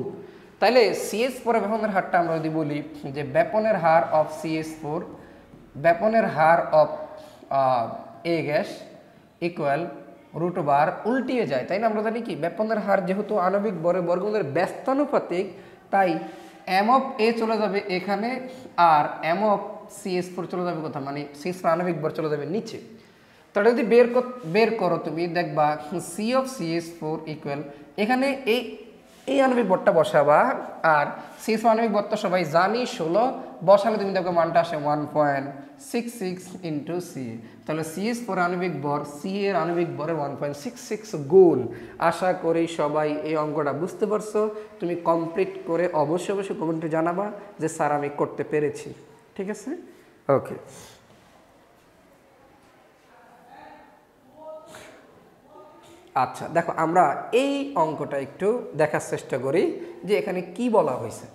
তাহলে CH4 এর ব্যাপনের হারটা আমরা যদি বলি যে ব্যাপনের হার অফ CH4, ব্যাপনের হার অফ এ গ্যাস ইকুয়াল √, উল্টিয়ে যায়, তাই না? আমরা জানি কি ব্যাপনের হার যেহেতু আণবিক ভরের বর্গমূলের ব্যস্তানুপাতিক, তাই এম অফ এ চলে যাবে এখানে আর এম অফ CH4 চলে যাবে কোথায়? মানে CH4 আণবিক ভর চলে যাবে নিচে। তাহলে যদি বের করো তুমি দেখবা সি অফ CH4 ইকুয়াল, এখানে এই আণবিক ভরটা বসাবা আর CH4 আণবিক ভরটা সবাই জানি 16, বসালে তুমি দেখো মানটা আসে 1.66 ইন্টু সি। তাহলে CH4 আণবিক ভর সি এর আণবিক ভরের 1.66 গুণ। আশা করি সবাই এই অঙ্কটা বুঝতে পারছো। তুমি কমপ্লিট করে অবশ্যই কমেন্টে জানাবা যে স্যার আমি করতে পেরেছি, ঠিক আছে? ওকে, আচ্ছা দেখো আমরা এই অঙ্কটা একটু দেখার চেষ্টা করি যে এখানে কি বলা হয়েছে।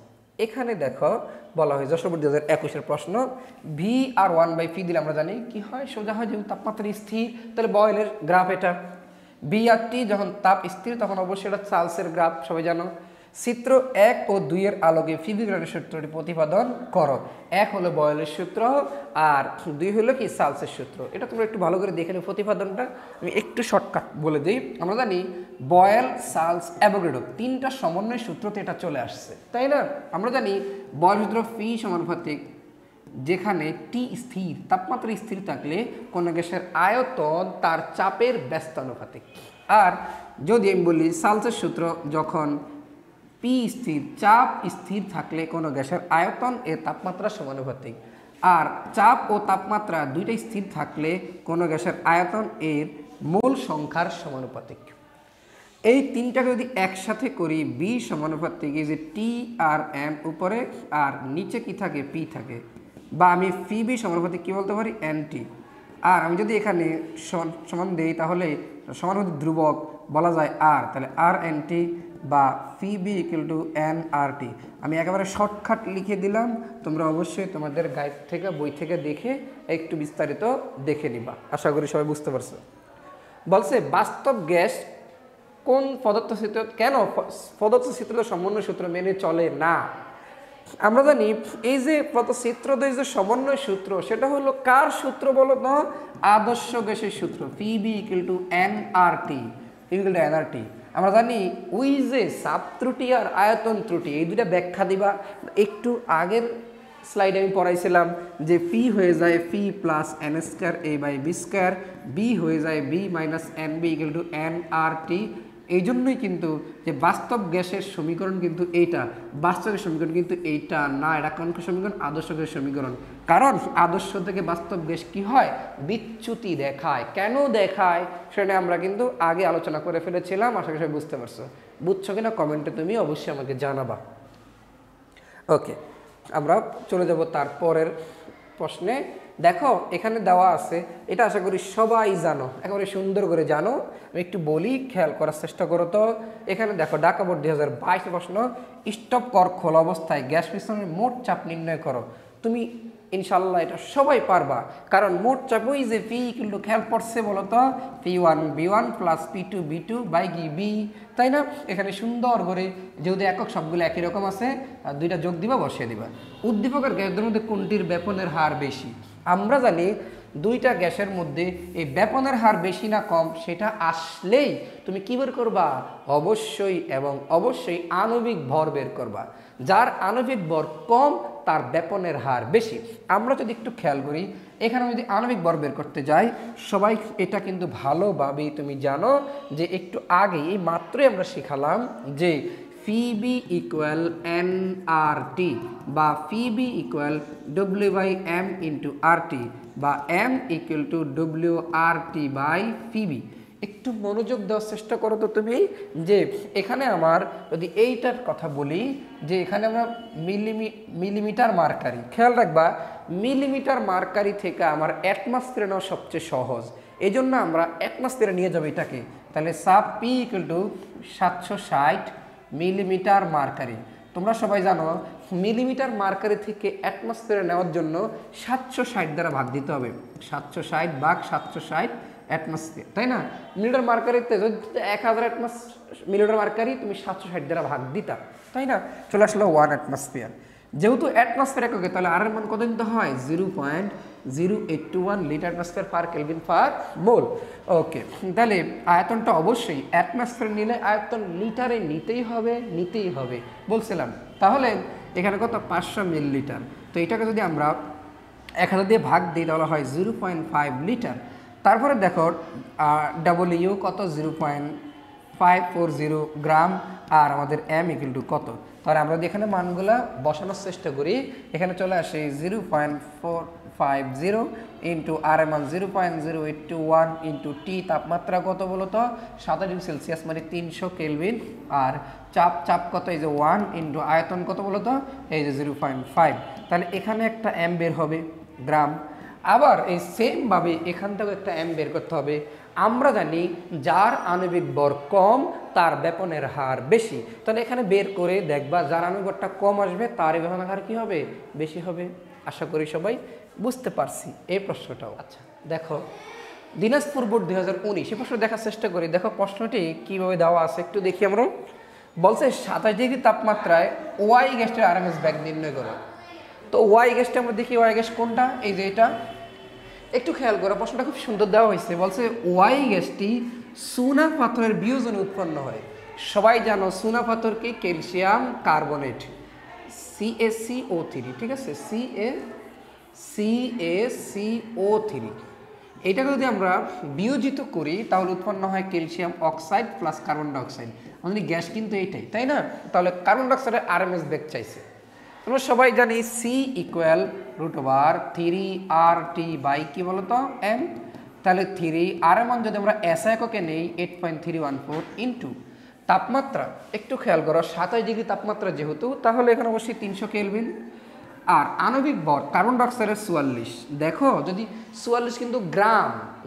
এখানে দেখো বলা হয়েছে 2021-এর প্রশ্ন, ভি আর 1/পি দিলে আমরা জানি কি হয়, সোজা হয় যেহেতু তাপমাত্রা স্থির, তাহলে বয়েলের গ্রাফ এটা। বি আর টি যখন তাপ স্থির তখন অবশ্যই এটা চার্লসের গ্রাফ, সবাই জানো। চিত্র 1 ও 2 এর আলোকে ফিভিগ্রেনের সূত্রটি প্রতিপাদন করো। 1 হলো বয়েলের সূত্র আর 2 হলো কি চার্লসের সূত্র। এটা তোমরা একটু ভালো করে দেখে নিও প্রতিপাদনটা, আমি একটু শর্টকাট বলে দিই। আমরা জানি বয়েল, চার্লস, অ্যাভোগাড্রো তিনটা সমন্বয় সূত্রতে এটা চলে আসছে, তাই না? আমরা জানি বয়েল সূত্র ফি সমানুপাতিক, যেখানে টি স্থির, তাপমাত্রা স্থির থাকলে কোনো গ্যাসের আয়তন তার চাপের ব্যস্তানুপাতিক। আর যদি আমি বলি চার্লসের সূত্র, যখন পি স্থির, চাপ স্থির থাকলে কোনো গ্যাসের আয়তন এর তাপমাত্রা সমানুপাতিক। আর চাপ ও তাপমাত্রা দুইটাই স্থির থাকলে কোনো গ্যাসের আয়তন এর মূল সংখ্যার সমানুপাতিক। এই তিনটাকে যদি একসাথে করি, বি সমানুপাতিক, এই যে টি আর এম উপরে আর নিচে কি থাকে? পি থাকে, বা আমি ফি বি সমানুপাতিক কি বলতে পারি? N T. আর আমি যদি এখানে সমান দিই তাহলে সমানুপাতিক ধ্রুবক বলা যায় আর, তাহলে আর এন টি বা ফি B equal to n R টি। আমি একেবারে শর্টকাট লিখে দিলাম, তোমরা অবশ্যই তোমাদের গাইড থেকে, বই থেকে দেখে একটু বিস্তারিত দেখে নিবা। আশা করি সবাই বুঝতে পারছো। বলছে বাস্তব গ্যাস কোন পদার্থ চিত্র, কেন পদার্থ চিত্র সমন্বয় সূত্র মেনে চলে না? আমরা জানি এই যে চিত্রদের যে সমন্বয় সূত্র, সেটা হলো কার সূত্র বলো তো? আদর্শ গ্যাসের সূত্র, P V equal to n R T, equal to n R T. আমরা জানি ওই যে চাপ ত্রুটি আর আয়তন ত্রুটি, এই দুটা ব্যাখ্যা দিবা। একটু আগের স্লাইডে আমি পড়াইছিলাম যে পি হয়ে যায় P plus n square a by b square, V হয়ে যায় V minus n b equal to n R T, এই জন্যই কিন্তু যে বাস্তব গ্যাসের সমীকরণ কিন্তু এইটা, বাস্তবের সমীকরণ কিন্তু এইটা না, এটা কোন সমীকরণ? আদর্শ গ্যাসের সমীকরণ। কারণ আদর্শ থেকে বাস্তব গ্যাস কি হয়? বিচ্যুতি দেখায়। কেন দেখায় সেটা আমরা কিন্তু আগে আলোচনা করে ফেলেছিলাম, আশা করি সবাই বুঝতে পারছো। বুঝছো কিনা কমেন্টে তুমি অবশ্যই আমাকে জানাবা। ওকে, আমরা চলে যাব তারপরের প্রশ্নে। দেখো এখানে দেওয়া আছে, এটা আশা করি সবাই জানো, একেবারে সুন্দর করে জানো। আমি একটু বলি, খেয়াল করার চেষ্টা করো। তো এখানে দেখো ঢাকা বোর্ড 2022 প্রশ্ন, স্টপ কর খোলা অবস্থায় গ্যাস পিস্টনের মোট চাপ নির্ণয় করো। তুমি ইনশাল্লাহ এটা সবাই পারবা, কারণ মোট চাপ ওই যে পি কিন্তু খেয়াল পড়ছে বলো তো, P1 B1 plus P2 B2 by কি বি, তাই না? এখানে সুন্দর করে যেহেতু একক সবগুলো একই রকম আছে, আর দুইটা যোগ দিবা, বসিয়ে দিবা। উদ্দীপকের গ্যাসের মধ্যে কোনটির ব্যাপনের হার বেশি? আমরা জানি দুইটা গ্যাসের মধ্যে এই ব্যাপনের হার বেশি না কম সেটা আসলেই তুমি কি বের করবা? অবশ্যই এবং অবশ্যই আণবিক ভর বের করবা। যার আণবিক ভর কম তার ব্যাপনের হার বেশি। আমরা যদি একটু খেয়াল করি, এখানে যদি আণবিক ভর বের করতে যাই, সবাই এটা কিন্তু ভালোভাবেই তুমি জানো যে একটু আগেই মাত্রই আমরা শিখালাম যে ফিবি ইকুয়াল NRT বা PV equal W/M into RT বা M equal to WRT by PV. একটু মনোযোগ দেওয়ার চেষ্টা করো তো তুমি, যে এখানে আমার যদি এইটার কথা বলি, যে এখানে আমরা মিলিমিটার মার্কারি, খেয়াল রাখবা মিলিমিটার মার্কারি থেকে আমার অ্যাটমসফিয়ার নেওয়া সবচেয়ে সহজ, এই জন্য আমরা অ্যাটমসফিয়ারে নিয়ে যাবো এটাকে। তাহলে sub P equal to 760 millimetre mercury. তোমরা সবাই জানো মিলিমিটার মার্কারি থেকে অ্যাটমসফিয়ারে নেওয়ার জন্য 760 দ্বারা ভাগ দিতে হবে। 760 ভাগ 760 অ্যাটমসফিয়ার, তাই না? মিলিমিটার মার্কারিতে যদি 1000 মিলিমিটার মার্কারি তুমি 760 দ্বারা ভাগ দিতা, তাই না? চলে আসলো 1 অ্যাটমসফিয়ার। যেহেতু অ্যাটমসফিয়ার এককে, তাহলে আর এর মান কত দিতে হয়? 0.0821 litre atmosphere per kelvin per mole. Okay, তাহলে আয়তনটা অবশ্যই অ্যাটমসফিয়ার নিলে আয়তন লিটারে নিতেই হবে বলছিলাম। তাহলে এখানে কত? 500 মিলিলিটার। তো এটাকে যদি আমরা 1000 দিয়ে ভাগ দিই তাহলে হয় 0.5 লিটার। তারপরে দেখো W কত? 0.540 গ্রাম, আর আমাদের M ইকুয়াল টু কত? তাহলে আমরা যদি এখানে মানগুলা বসানোর চেষ্টা করি, এখানে চলে আসে 0.450 ইন্টু আর এর মান 0.0821 ইন্টু টি, তাপমাত্রা কত বলো তো? 27 ডিগ্রি সেলসিয়াস মানে 300 কেলভিন। আর চাপ কত? এই যে 1 ইন্টু আয়তন কত বলো তো? এই যে 0.5। তাহলে এখানে একটা M বের হবে গ্রাম। আবার এই সেমভাবে এখান থেকেও একটা M বের করতে হবে। আমরা জানি যার আণবিক ভর কম তার ব্যাপনের হার বেশি। তাহলে এখানে বের করে দেখবা যার আণবিক ভরটা কম আসবে তার ব্যাপনের হার কি হবে? বেশি হবে। আশা করি সবাই বুঝতে পারছি এই প্রশ্নটাও। আচ্ছা দেখো দিনাজপুর বোর্ড 2019 এই প্রশ্ন দেখার চেষ্টা করি। দেখো প্রশ্নটি কিভাবে দেওয়া আছে একটু দেখি আমরা। বলছে 27 ডিগ্রি তাপমাত্রায় ওয়াই গ্যাসটির আরএমএস বেগ নির্ণয় করো। তো ওয়াই গ্যাসটা আমরা দেখি, ওয়াই গ্যাস কোনটা? এই যে এটা। একটু খেয়াল করো, প্রশ্নটা খুব সুন্দর দেওয়া হয়েছে। বলছে ওয়াই গ্যাসটি চুনা পাথরের বিয়োজনে উৎপন্ন হয়। সবাই জানো চুনা পাথরকে ক্যালসিয়াম কার্বনেট CaCO3, ঠিক আছে? CaCO3 এটাকে যদি আমরা বিয়োজিত করি তাহলে উৎপন্ন হয় calcium oxide plus carbon dioxide. আমাদের গ্যাস কিন্তু এইটাই, তাই না? তাহলে কার্বন ডাইঅক্সাইডের আরএমএস বেগ চাইছে। আমরা সবাই জানি C ইকুয়াল √3RT বাই কি বলতো M। তাহলে 3 আর এর মান যদি আমরা SI এককে নেই 8.314 ইন্টু তাপমাত্রা, একটু খেয়াল করো 27 ডিগ্রি তাপমাত্রা যেহেতু, তাহলে এখানে অবশ্যই 300 কেলভিন। আর আণবিক ভর কার্বন ডাইঅক্সাইডের 44। দেখো যদি 44 কিন্তু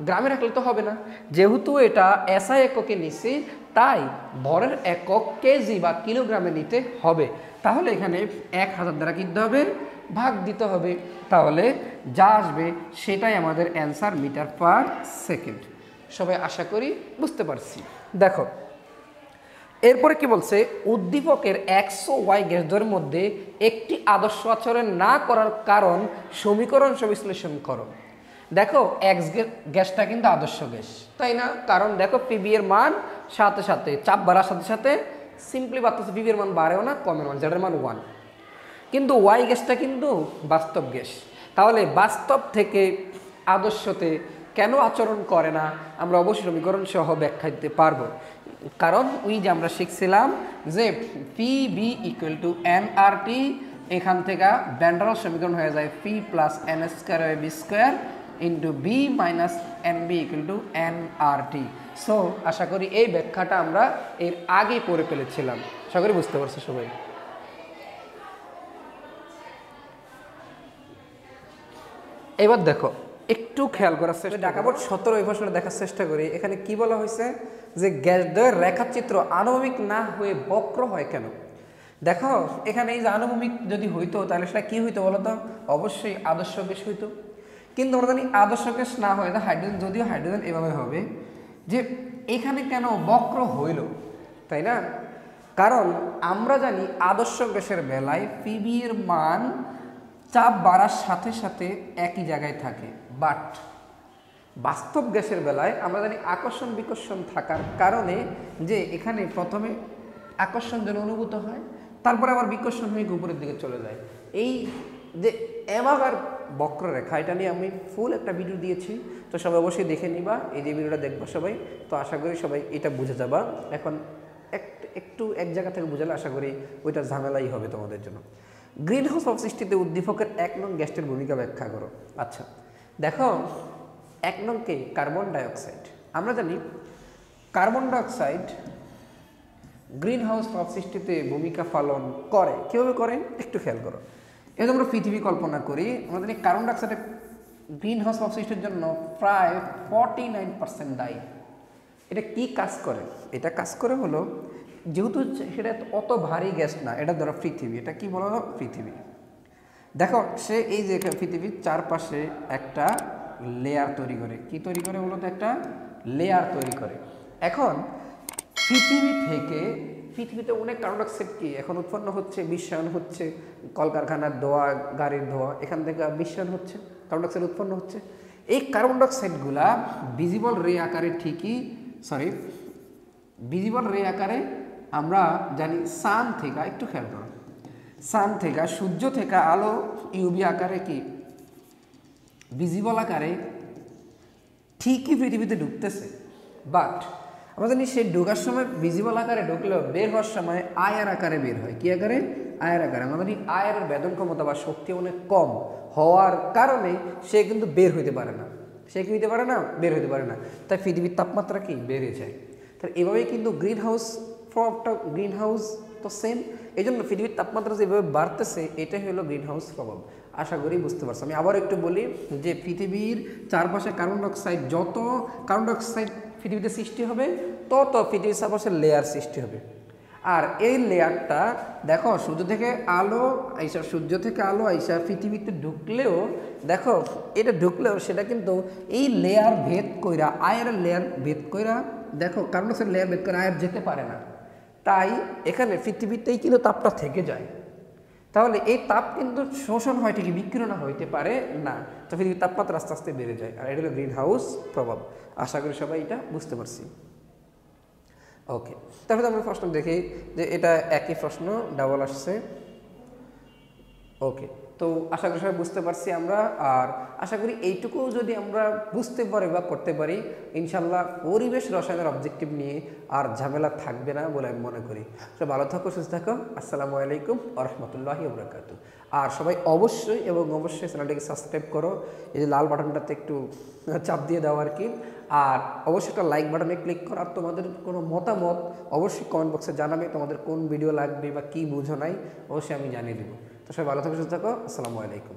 গ্রামে রাখলে তো হবে না, যেহেতু এটা SI এককে নিচ্ছে তাই ভরের একক কেজি বা কিলোগ্রামে নিতে হবে। তাহলে এখানে 1000 দ্বারা কিনতে হবে, ভাগ দিতে হবে। তাহলে যা আসবে সেটাই আমাদের অ্যান্সার মিটার পার সেকেন্ড। সবাই আশা করি বুঝতে পারছি। দেখো এরপরে কি বলছে? উদ্দীপকের XOY গ্যাসের মধ্যে একটি আদর্শ আচরণ না করার কারণ সমীকরণ বিশ্লেষণ করো। দেখো এক্স গ্যাসটা কিন্তু আদর্শ গ্যাস, তাই না? কারণ দেখো পিবি এর মান সাথে সাথে চাপ বাড়ার সাথে সাথে সিম্পলি বাড়তেছে, পিবি এর মান বাড়েও না কমেও না, যার মান 1। কিন্তু ওয়াই গ্যাসটা কিন্তু বাস্তব গ্যাস। তাহলে বাস্তব থেকে আদর্শতে কেন আচরণ করে না আমরা অবশ্যই সমীকরণ সহ ব্যাখ্যা দিতে পারবো। কারণ ওই যে আমরা শিখছিলাম যে P V equal to n R T, এখান থেকে ভ্যান ডার ওয়ালস সমীকরণ হয়ে যায় P plus n square V square into V minus n b equal to n R T. So আশা করি এই ব্যাখ্যাটা আমরা এর আগেই পড়ে ফেলেছিলাম, আশা করি বুঝতে পারছো সবাই। এবার দেখো একটু খেয়াল করার চেষ্টা, ঢাকা বোর্ড 17 এই প্রশ্নটা দেখার চেষ্টা করি। এখানে কি বলা হয়েছে যে গ্যাসদ্বয়ের রেখাচিত্র আনুভূমিক না হয়ে বক্র হয় কেন? দেখো এখানে এই যে আনুভূমিক যদি হইতো তাহলে সেটা কি হইতো বলো তো? অবশ্যই আদর্শ গ্যাস হইতো। কিন্তু আমরা জানি আদর্শ গ্যাস না হয় না হাইড্রোজেন, যদিও হাইড্রোজেন এভাবে হবে যে এখানে কেন বক্র হইল, তাই না? কারণ আমরা জানি আদর্শ গ্যাসের বেলায় পিবি এর মান চাপ বাড়ার সাথে সাথে একই জায়গায় থাকে, বাট বাস্তব গ্যাসের বেলায় আমরা জানি আকর্ষণ বিকর্ষণ থাকার কারণে যে এখানে প্রথমে আকর্ষণ যেন অনুভূত হয়, তারপরে আবার বিকর্ষণ হয়ে উপরের দিকে চলে যায়। এই যে এমাগার বক্ররেখা, এটা নিয়ে আমি ফুল একটা ভিডিও দিয়েছি, তো সবাই অবশ্যই দেখে নিবা। এই যে ভিডিওটা দেখবা সবাই, তো আশা করি সবাই এটা বুঝে যাবা। এখন একটু এক জায়গা থেকে বুঝালে আশা করি ওইটা ঝামেলাই হবে তোমাদের জন্য। গ্রিন হাউস প্রভাব সৃষ্টিতে উদ্দীপকের 1 নং গ্যাসটির ভূমিকা ব্যাখ্যা করো। আচ্ছা দেখো 1 নংকে কার্বন ডাইঅক্সাইড, আমরা জানি কার্বন ডাইঅক্সাইড গ্রিন হাউস প্রভাব সৃষ্টিতে ভূমিকা পালন করে। কীভাবে করে একটু খেয়াল করো। এবার আমরা পৃথিবী কল্পনা করি, আমরা জানি কার্বন ডাইঅক্সাইডের গ্রিন হাউস প্রভাব সৃষ্টির জন্য প্রায় 49% দায়ী। এটা কি কাজ করে? এটা কাজ করে হলো, যেহেতু সেটা অত ভারী গ্যাস না, এটা ধরো পৃথিবী, এটা কি বলা হলো পৃথিবী। দেখো সে এই যে পৃথিবীর চারপাশে একটা লেয়ার তৈরি করে, কি তৈরি করে বলো তো? একটা লেয়ার তৈরি করে। এখন পৃথিবী থেকে, পৃথিবীতে অনেক কার্বন ডাইঅক্সাইড কি এখন উৎপন্ন হচ্ছে, বিশ্বায়ন হচ্ছে, কলকারখানার ধোঁয়া, গাড়ির ধোঁয়া, এখান থেকে বিশ্বায়ন হচ্ছে, কার্বন ডাইঅক্সাইড উৎপন্ন হচ্ছে। এই কার্বন ডাইঅক্সাইডগুলা ভিজিবল রে আকারে ঠিকই, ভিজিবল রে আকারে আমরা জানি সান থেকে, একটু খেয়াল করো, সান থেকে সূর্য থেকে আলো ইউভি আকারে কি ভিজিবল আকারে ঠিকই পৃথিবীতে ঢুকতেছে, বাট আমরা জানি সে ঢোকার সময় ভিজিবল আকারে ঢুকলেও বের হওয়ার সময় আয়ার আকারে বের হয়। কি আকারে? আয়ার আকারে। আমরা জানি আয়ারের বেদন ক্ষমতা বা শক্তি অনেক কম হওয়ার কারণে সে কিন্তু বের হইতে পারে না। সে কি হইতে পারে না? বের হইতে পারে না। তাই পৃথিবীর তাপমাত্রা কি বেড়ে যায়। তাহলে এভাবেই কিন্তু গ্রিন হাউস প্রভাবটা, গ্রিন হাউস তো সেম, এই জন্য পৃথিবীর তাপমাত্রা যেভাবে বাড়তেছে এটাই হলো গ্রিন হাউস প্রভাব। আশা করি বুঝতে পারছো। আমি আবার একটু বলি যে পৃথিবীর চারপাশে কার্বন ডাইঅক্সাইড, যত কার্বন ডাইঅক্সাইড পৃথিবীতে সৃষ্টি হবে তত পৃথিবীর চারপাশে লেয়ার সৃষ্টি হবে। আর এই লেয়ারটা দেখো সূর্য থেকে আলো আইসা, সূর্য থেকে আলো আইসা পৃথিবীতে ঢুকলেও দেখো এটা ঢুকলেও সেটা কিন্তু এই লেয়ার ভেদ কইরা, আয়ারের লেয়ার ভেদ কইরা, দেখো কার্বন ডাইঅক্সাইড লেয়ার ভেদ করে আয়ার যেতে পারে না। তাই এখানে পৃথিবীতেই কিন্তু তাপটা থেকে যায়। তাহলে এই তাপ কিন্তু শোষণ হয় ঠিকই, বিকিরণ হইতে পারে না। তো পৃথিবীর তাপমাত্রা আস্তে আস্তে বেড়ে যায়, আর এটা হলো গ্রিন হাউস প্রভাব। আশা করি সবাই এটা বুঝতে পারছি। ওকে, তারপরে আমরা প্রশ্ন দেখি যে এটা একই প্রশ্ন ডাবল আসছে। ওকে, তো আশা করি সবাই বুঝতে পারছি আমরা। আর আশা করি এইটুকু যদি আমরা বুঝতে পারি বা করতে পারি, ইনশাল্লাহ পরিবেশ রসায়নের অবজেক্টিভ নিয়ে আর ঝামেলা থাকবে না বলে আমি মনে করি। সবাই ভালো থাকো, সুস্থ থাকো। আসসালামু আলাইকুম ওয়া রাহমাতুল্লাহি ওয়া বারাকাতুহু। আর সবাই অবশ্যই এবং অবশ্যই চ্যানেলটিকে সাবস্ক্রাইব করো, এই যে লাল বাটনটাতে একটু চাপ দিয়ে দাও আর কি। আর অবশ্যই একটা লাইক বাটনে ক্লিক করো। আর তোমাদের কোনো মতামত অবশ্যই কমেন্ট বক্সে জানাবে, তোমাদের কোন ভিডিও লাগবে বা কী বুঝো নাই অবশ্যই আমি জানিয়ে দেবো। তো সবাই ভালো থাকো, সুস্থ থাকো। আসসালামু আলাইকুম।